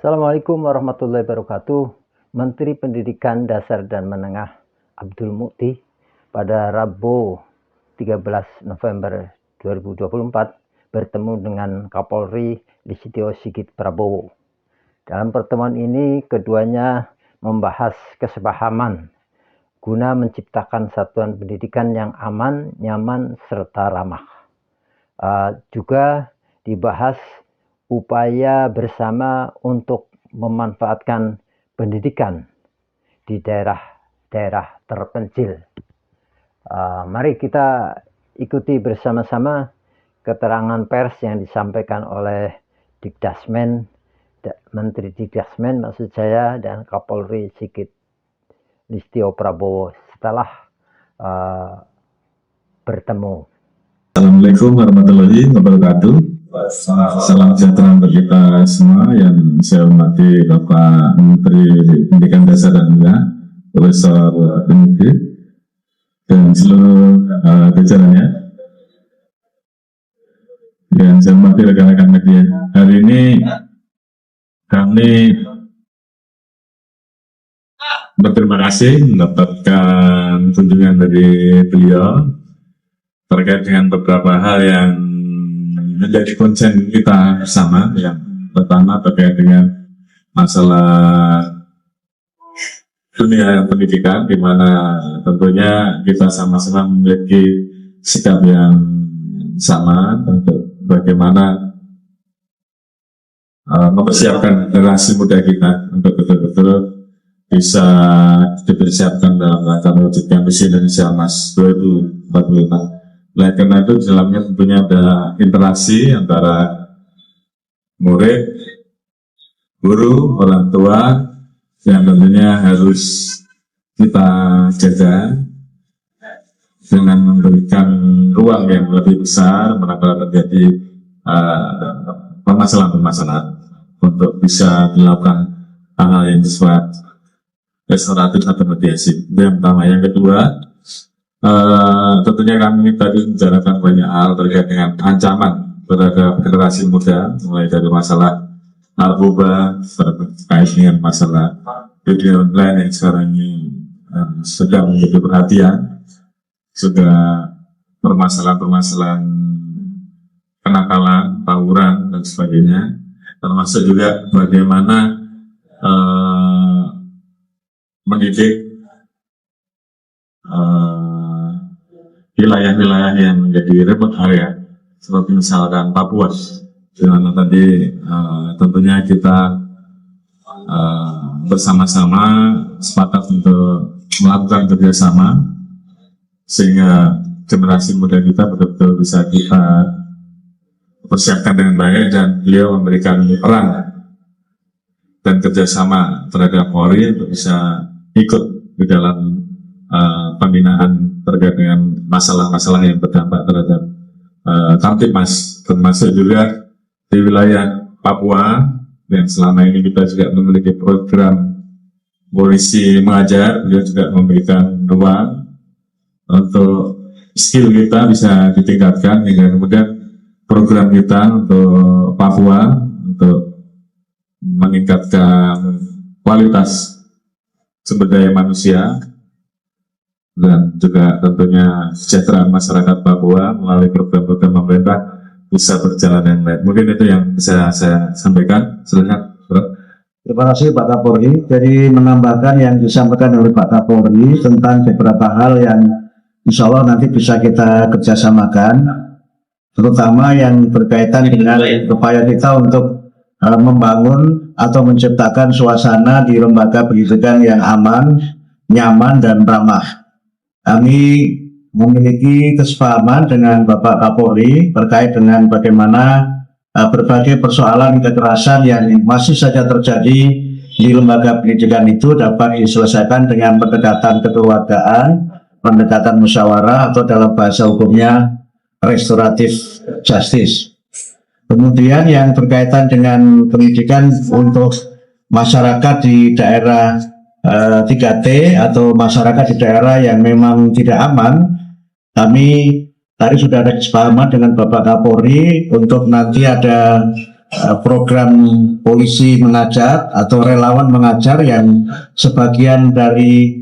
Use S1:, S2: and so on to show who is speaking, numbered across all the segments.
S1: Assalamualaikum warahmatullahi wabarakatuh. Menteri Pendidikan Dasar dan Menengah Abdul Mukti pada Rabu 13 November 2024 bertemu dengan Kapolri Listio Sigit Prabowo. Dalam pertemuan ini keduanya membahas kesepahaman guna menciptakan satuan pendidikan yang aman, nyaman, serta ramah. Juga dibahas upaya bersama untuk memanfaatkan pendidikan di daerah-daerah terpencil. Mari kita ikuti bersama-sama keterangan pers yang disampaikan oleh Dikdasmen, Menteri Dikdasmen maksud saya, dan Kapolri Sigit Listio Prabowo setelah bertemu.
S2: Assalamualaikum warahmatullahi wabarakatuh. Salam sejahtera bagi kita semua yang saya hormati Bapak Menteri Pendidikan Dasar dan Menengah Profesor Mukti dan seluruh jajarannya. Yang saya hormati rekan-rekan media. Hari ini kami berterima kasih mendapatkan kunjungan dari beliau terkait dengan beberapa hal yang menjadi konsen kita bersama. Yang pertama terkait dengan masalah dunia pendidikan, di mana tentunya kita sama-sama memiliki sikap yang sama untuk bagaimana mempersiapkan generasi muda kita untuk betul-betul bisa dipersiapkan dalam rangka mewujudkan visi Indonesia Emas 2045. Oleh karena itu, di dalamnya tentunya ada interaksi antara murid, guru, orang tua, yang tentunya harus kita jaga dengan memberikan ruang yang lebih besar manakala terjadi permasalahan-permasalahan untuk bisa dilakukan hal-hal yang bersifat restoratif atau mediasi. Itu yang pertama. Yang kedua, tentunya kami tadi membicarakan banyak hal terkait dengan ancaman terhadap generasi muda, mulai dari masalah narkoba, terkait dengan masalah video online yang sekarang ini sedang menjadi perhatian, juga permasalahan-permasalahan kenakalan, tawuran, dan sebagainya, termasuk juga bagaimana mendidik wilayah-wilayah yang menjadi remote area seperti misalkan Papua, di mana tadi tentunya kita bersama-sama sepakat untuk melakukan kerjasama sehingga generasi muda kita betul-betul bisa kita persiapkan dengan baik, dan beliau memberikan peran dan kerjasama terhadap Polri untuk bisa ikut di dalam pembinaan terkait dengan masalah-masalah yang berdampak terhadap Kamtibmas, termasuk juga di wilayah Papua yang selama ini kita juga memiliki program polisi mengajar. Beliau juga memberikan ruang untuk skill kita bisa ditingkatkan hingga kemudian program kita untuk Papua untuk meningkatkan kualitas sumber daya manusia dan juga tentunya kesejahteraan masyarakat Papua melalui program-program pemerintah bisa berjalan dengan baik. Mungkin itu yang bisa saya sampaikan. Silakan, Bro.
S3: Terima kasih Pak Kapolri. Jadi menambahkan yang disampaikan oleh Pak Kapolri tentang beberapa hal yang insya Allah nanti bisa kita kerjasamakan, terutama yang berkaitan dengan upaya kita untuk membangun atau menciptakan suasana di lembaga pendidikan yang aman, nyaman, dan ramah. Kami memiliki kesepahaman dengan Bapak Kapolri terkait dengan bagaimana berbagai persoalan kekerasan yang masih saja terjadi di lembaga pendidikan itu dapat diselesaikan dengan pendekatan kekeluargaan, pendekatan musyawarah, atau dalam bahasa hukumnya restoratif justice. Kemudian yang berkaitan dengan pendidikan untuk masyarakat di daerah 3T atau masyarakat di daerah yang memang tidak aman, kami tadi sudah ada kesepahaman dengan Bapak Kapolri untuk nanti ada program polisi mengajar atau relawan mengajar yang sebagian dari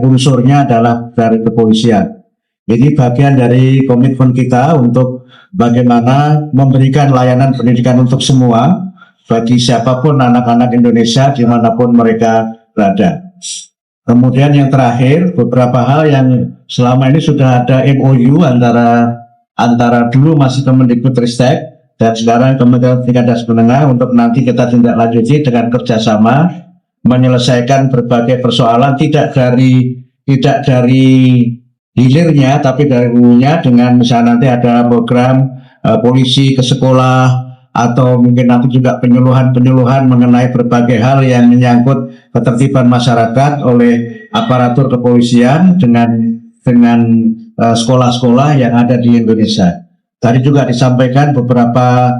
S3: unsurnya adalah dari kepolisian. Jadi bagian dari komitmen kita untuk bagaimana memberikan layanan pendidikan untuk semua bagi siapapun anak-anak Indonesia dimanapun mereka berada. Kemudian yang terakhir, beberapa hal yang selama ini sudah ada MOU antara dulu masih Kemendikbudristek dan sekarang Kementerian Pendidikan dan Menengah untuk nanti kita tindak lanjuti dengan kerjasama menyelesaikan berbagai persoalan tidak dari hilirnya tapi dari hulunya, dengan misalnya nanti ada program polisi ke sekolah atau mungkin nanti juga penyuluhan mengenai berbagai hal yang menyangkut ketertiban masyarakat oleh aparatur kepolisian dengan sekolah-sekolah yang ada di Indonesia. Tadi juga disampaikan beberapa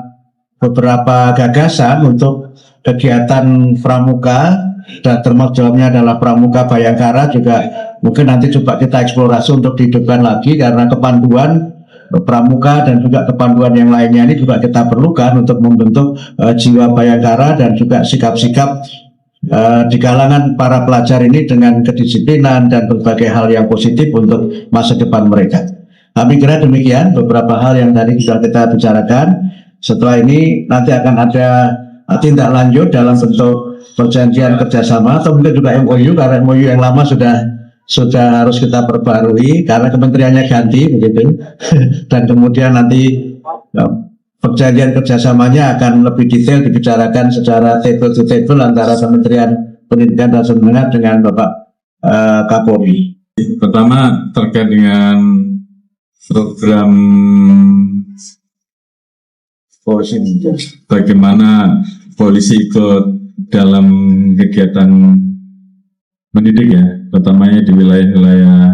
S3: gagasan untuk kegiatan pramuka dan termasuk dalamnya adalah pramuka Bayangkara, juga mungkin nanti coba kita eksplorasi untuk dihidupkan lagi, karena kepanduan pramuka dan juga kepanduan yang lainnya ini juga kita perlukan untuk membentuk jiwa Bayangkara dan juga sikap-sikap di kalangan para pelajar ini dengan kedisiplinan dan berbagai hal yang positif untuk masa depan mereka. Kami kira demikian beberapa hal yang tadi sudah kita bicarakan. Setelah ini nanti akan ada tindak lanjut dalam bentuk perjanjian kerjasama atau mungkin juga MOU, karena MOU yang lama sudah harus kita perbarui karena kementeriannya ganti begitu. Dan kemudian nanti perjanjian kerjasamanya akan lebih detail dibicarakan secara table to table antara Kementerian Pendidikan dan Menengah dengan Bapak Kapolri.
S2: Pertama terkait dengan program polisi, bagaimana polisi ikut dalam kegiatan mendidik ya, pertamanya di wilayah-wilayah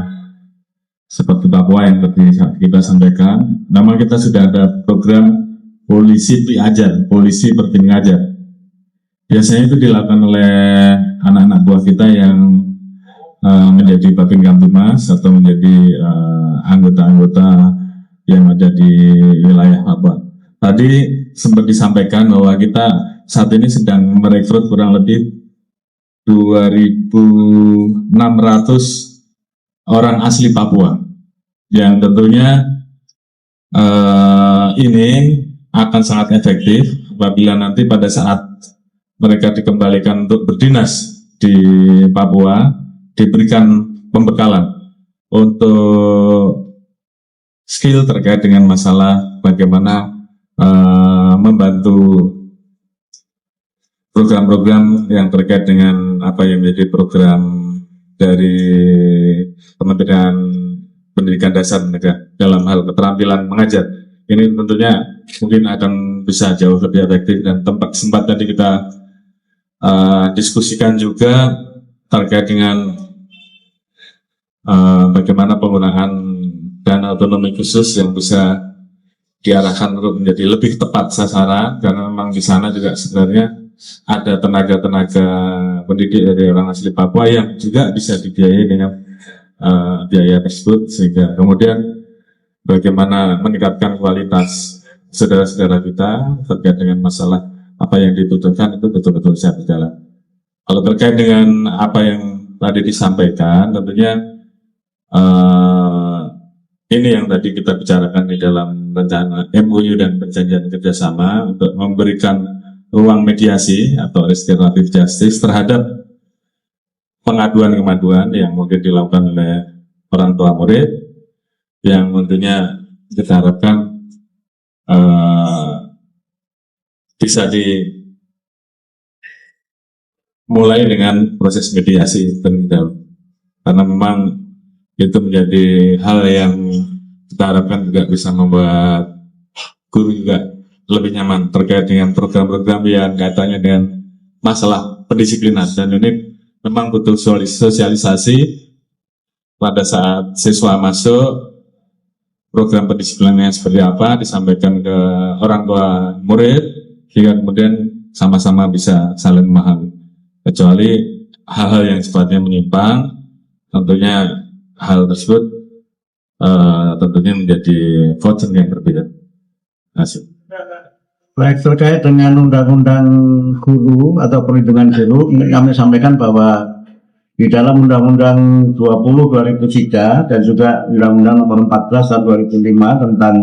S2: seperti Papua yang tadi kita sampaikan. Nama kita sudah ada program polisi Piajar, polisi seperti mengajar. Biasanya itu dilakukan oleh anak-anak buah kita yang menjadi Babin Kamtimas atau menjadi anggota-anggota yang ada di wilayah Papua. Tadi sempat disampaikan bahwa kita saat ini sedang merekrut kurang lebih 2.600 orang asli Papua, yang tentunya ini akan sangat efektif apabila nanti pada saat mereka dikembalikan untuk berdinas di Papua, diberikan pembekalan untuk skill terkait dengan masalah bagaimana membantu program-program yang terkait dengan apa yang menjadi program dari Kementerian Pendidikan Dasar Negara dalam hal keterampilan mengajar. Ini tentunya mungkin akan bisa jauh lebih efektif, dan tempat sempat tadi kita diskusikan juga terkait dengan bagaimana penggunaan dana otonomi khusus yang bisa diarahkan untuk menjadi lebih tepat sasaran, karena memang di sana juga sebenarnya ada tenaga-tenaga pendidik dari orang asli Papua yang juga bisa dibiayai dengan biaya tersebut, sehingga kemudian bagaimana meningkatkan kualitas saudara-saudara kita terkait dengan masalah apa yang dibutuhkan itu betul-betul bisa berjalan. Kalau terkait dengan apa yang tadi disampaikan, tentunya ini yang tadi kita bicarakan di dalam rencana MOU dan perjanjian kerjasama untuk memberikan ruang mediasi atau restoratif justice terhadap pengaduan-pengaduan yang mungkin dilakukan oleh orang tua murid, yang tentunya kita harapkan bisa dimulai dengan proses mediasi terlebih dahulu, karena memang itu menjadi hal yang kita harapkan juga bisa membuat guru juga lebih nyaman terkait dengan program-program yang kaitannya dengan masalah pendisiplinan. Dan ini memang butuh sosialisasi pada saat siswa masuk, program pendisiplinannya seperti apa disampaikan ke orang tua murid, hingga kemudian sama-sama bisa saling memahami. Kecuali hal-hal yang sifatnya menyimpang, tentunya hal tersebut tentunya menjadi concern yang berbeda. Terima kasih.
S3: Baik, terkait dengan Undang-Undang Guru atau Perlindungan Guru, kami sampaikan bahwa di dalam Undang-Undang 20 2003 dan juga Undang-Undang Nomor 14 tahun 2005 tentang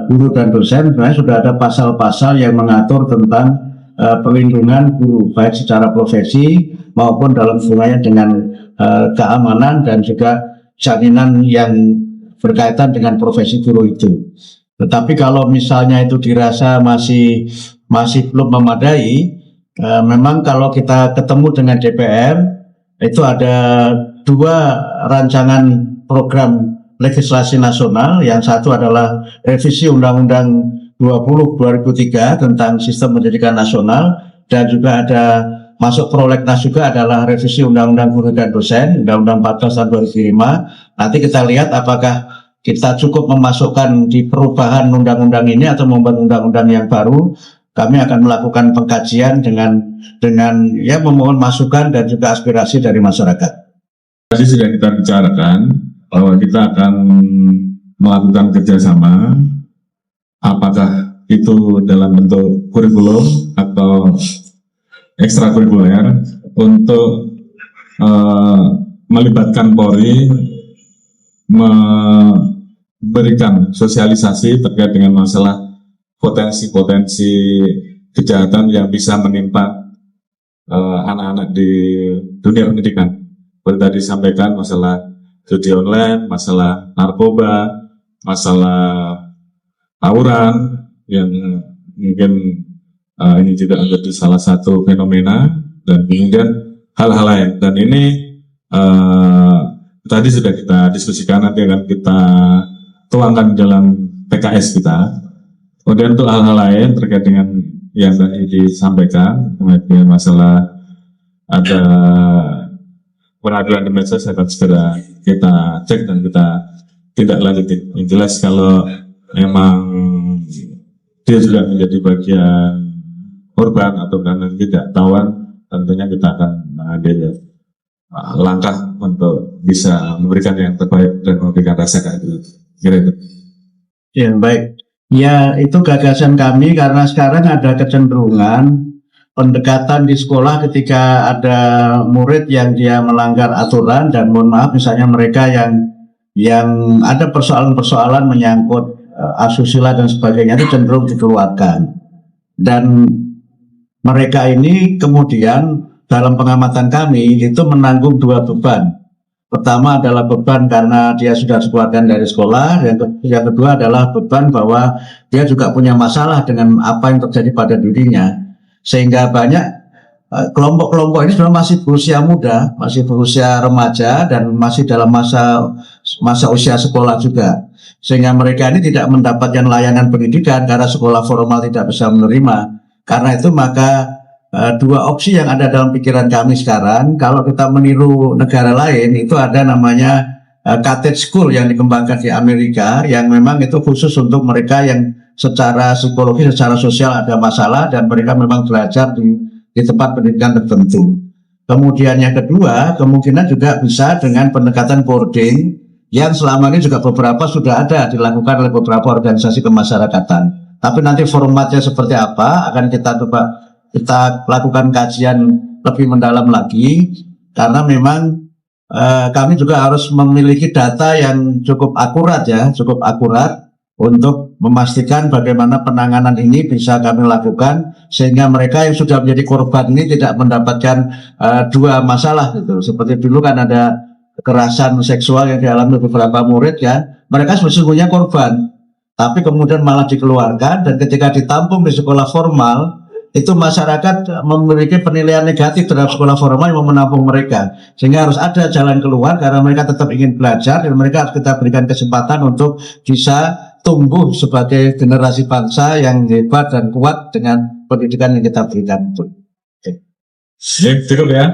S3: guru dan dosen, sebenarnya sudah ada pasal-pasal yang mengatur tentang perlindungan guru, baik secara profesi maupun dalam hubungannya dengan keamanan dan juga jaminan yang berkaitan dengan profesi guru itu. Tetapi kalau misalnya itu dirasa masih belum memadai, memang kalau kita ketemu dengan DPR, itu ada 2 rancangan program legislasi nasional. Yang satu adalah revisi Undang-Undang 20 2003 tentang sistem pendidikan nasional, dan juga ada masuk prolegnas juga adalah revisi Undang-Undang Guru dan Dosen, Undang-Undang 14 tahun 2005. Nanti kita lihat apakah kita cukup memasukkan di perubahan undang-undang ini atau membuat undang-undang yang baru. Kami akan melakukan pengkajian dengan ya memohon masukan dan juga aspirasi dari masyarakat.
S2: Tadi sudah kita bicarakan bahwa kita akan melakukan kerjasama, apakah itu dalam bentuk kurikulum atau ekstrakurikuler, untuk melibatkan Polri, memberikan sosialisasi terkait dengan masalah potensi-potensi kejahatan yang bisa menimpa anak-anak di dunia pendidikan. Seperti tadi disampaikan masalah judi online, masalah narkoba, masalah tawuran yang mungkin ini tidak menjadi salah satu fenomena, dan kemudian hal-hal lain. Dan ini tadi sudah kita diskusikan, nanti akan kita tuangkan dalam PKS kita. Kemudian untuk hal-hal lain terkait dengan yang tadi disampaikan, kemudian masalah ada pengaduan di medsos, akan segera kita cek dan kita tidak lanjuti. Yang jelas kalau memang dia juga menjadi bagian korban atau karena tidak tahuan, tentunya kita akan mengambil langkah untuk bisa memberikan yang terbaik dan memberikan rasa keadilan. Kira-kira.
S3: Ya, baik. Ya, itu gagasan kami karena sekarang ada kecenderungan pendekatan di sekolah ketika ada murid yang dia melanggar aturan, dan mohon maaf misalnya mereka yang ada persoalan-persoalan menyangkut asusila dan sebagainya, itu cenderung dikeluarkan. Dan mereka ini kemudian dalam pengamatan kami itu menanggung 2 beban. Pertama adalah beban karena dia sudah dikeluarkan dari sekolah, yang kedua adalah beban bahwa dia juga punya masalah dengan apa yang terjadi pada dirinya. Sehingga banyak kelompok-kelompok ini sebenarnya masih berusia muda, masih berusia remaja, dan masih dalam masa usia sekolah juga. Sehingga mereka ini tidak mendapatkan layanan pendidikan karena sekolah formal tidak bisa menerima. Karena itu maka 2 opsi yang ada dalam pikiran kami sekarang, kalau kita meniru negara lain, itu ada namanya cottage school yang dikembangkan di Amerika, yang memang itu khusus untuk mereka yang secara psikologi, secara sosial ada masalah, dan mereka memang belajar di tempat pendidikan tertentu. Kemudian yang kedua, kemungkinan juga bisa dengan pendekatan boarding, yang selama ini juga beberapa sudah ada dilakukan oleh beberapa organisasi kemasyarakatan. Tapi nanti formatnya seperti apa akan kita lakukan kajian lebih mendalam lagi, karena memang kami juga harus memiliki data yang cukup akurat untuk memastikan bagaimana penanganan ini bisa kami lakukan, sehingga mereka yang sudah menjadi korban ini tidak mendapatkan 2 masalah gitu. Seperti dulu kan ada kekerasan seksual yang dialami beberapa murid, ya, mereka sesungguhnya korban, tapi kemudian malah dikeluarkan, dan ketika ditampung di sekolah formal, itu masyarakat memiliki penilaian negatif terhadap sekolah formal yang menampung mereka, sehingga harus ada jalan keluar karena mereka tetap ingin belajar, dan mereka harus kita berikan kesempatan untuk bisa tumbuh sebagai generasi bangsa yang hebat dan kuat dengan pendidikan yang kita berikan.
S2: Cukup ya.